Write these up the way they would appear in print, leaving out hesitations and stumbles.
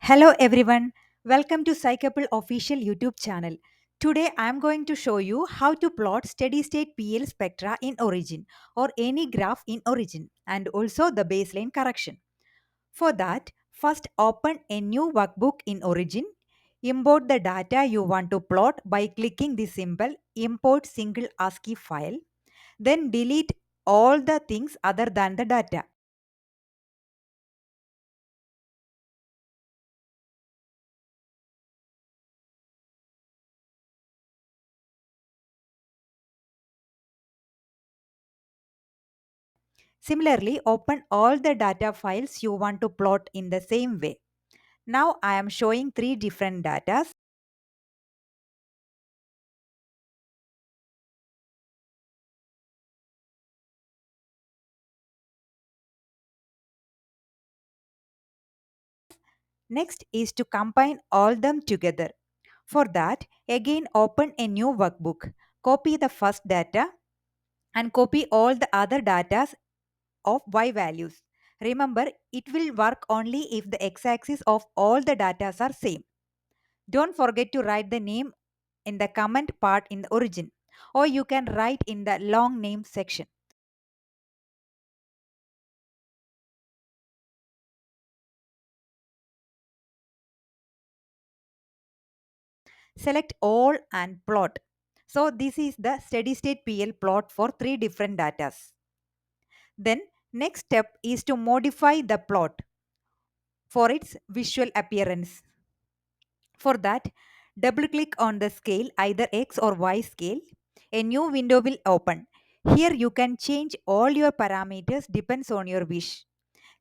Hello everyone, welcome to Psychable official YouTube channel. Today I am going to show you how to plot steady state PL spectra in Origin or any graph in Origin and also the baseline correction. For that, first open a new workbook in Origin. Import the data you want to plot by clicking the symbol import single ASCII file. Then delete all the things other than the data. Similarly, open all the data files you want to plot in the same way. Now I am showing three different datas. Next is to combine all them together. For that, again open a new workbook. Copy the first data and copy all the other datas of y values. Remember, it will work only if the x-axis of all the datas are same. Don't forget to write the name in the comment part in the origin, or you can write in the long name section. Select all and plot. So this is the steady state PL plot for three different datas. Then next step is to modify the plot for its visual appearance. For that, double click on the scale, either X or Y scale. A new window will open. Here you can change all your parameters depends on your wish.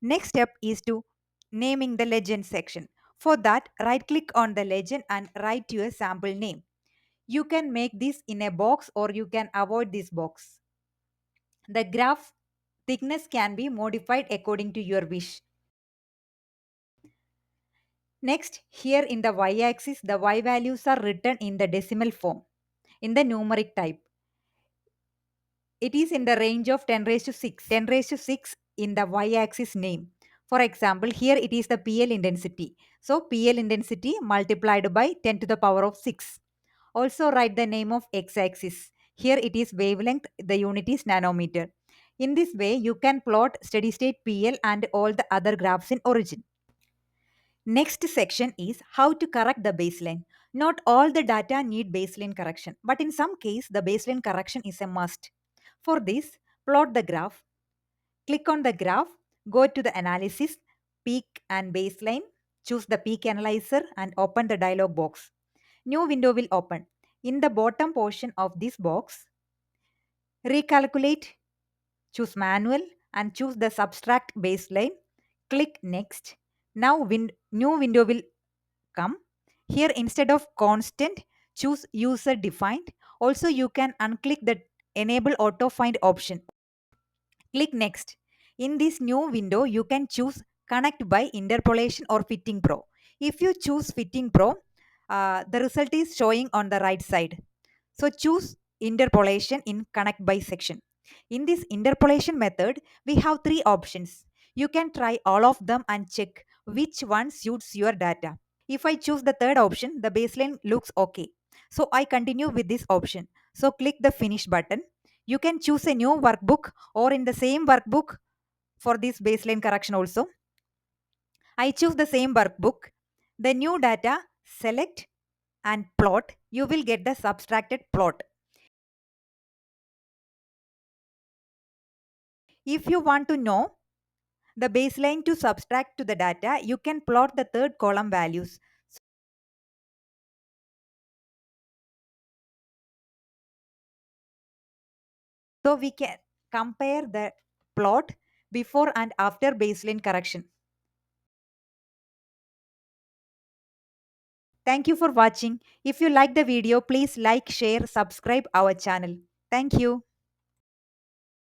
Next step is to naming the legend section. For that, right click on the legend and write your sample name. You can make this in a box or you can avoid this box. The graph thickness can be modified according to your wish. Next, here in the y-axis, the y values are written in the decimal form, in the numeric type. It is in the range of 10 raised to 6. 10 raised to 6 in the y-axis name. For example, here it is the PL intensity. So, PL intensity multiplied by 10 to the power of 6. Also write the name of x-axis. Here it is wavelength, the unit is nanometer. In this way, you can plot steady state PL and all the other graphs in origin. Next section is how to correct the baseline. Not all the data need baseline correction, but in some case, the baseline correction is a must. For this, plot the graph. Click on the graph, go to the analysis, peak and baseline, choose the peak analyzer and open the dialog box. New window will open. In the bottom portion of this box, recalculate, choose manual and choose the subtract baseline. Click next. Now new window will come. Here instead of constant, choose user defined. Also you can unclick the enable auto find option. Click next. In this new window, you can choose connect by interpolation or fitting pro. If you choose fitting pro, the result is showing on the right side. So choose interpolation in connect by section. In this interpolation method, we have three options. You can try all of them and check which one suits your data. If I choose the third option, the baseline looks okay. So I continue with this option. So click the finish button. You can choose a new workbook or in the same workbook for this baseline correction also. I choose the same workbook. The new data, select and plot. You will get the subtracted plot. If you want to know the baseline to subtract to the data, you can plot the third column values. So we can compare the plot before and after baseline correction. Thank you for watching. If you like the video, please like, share, subscribe our channel. Thank you.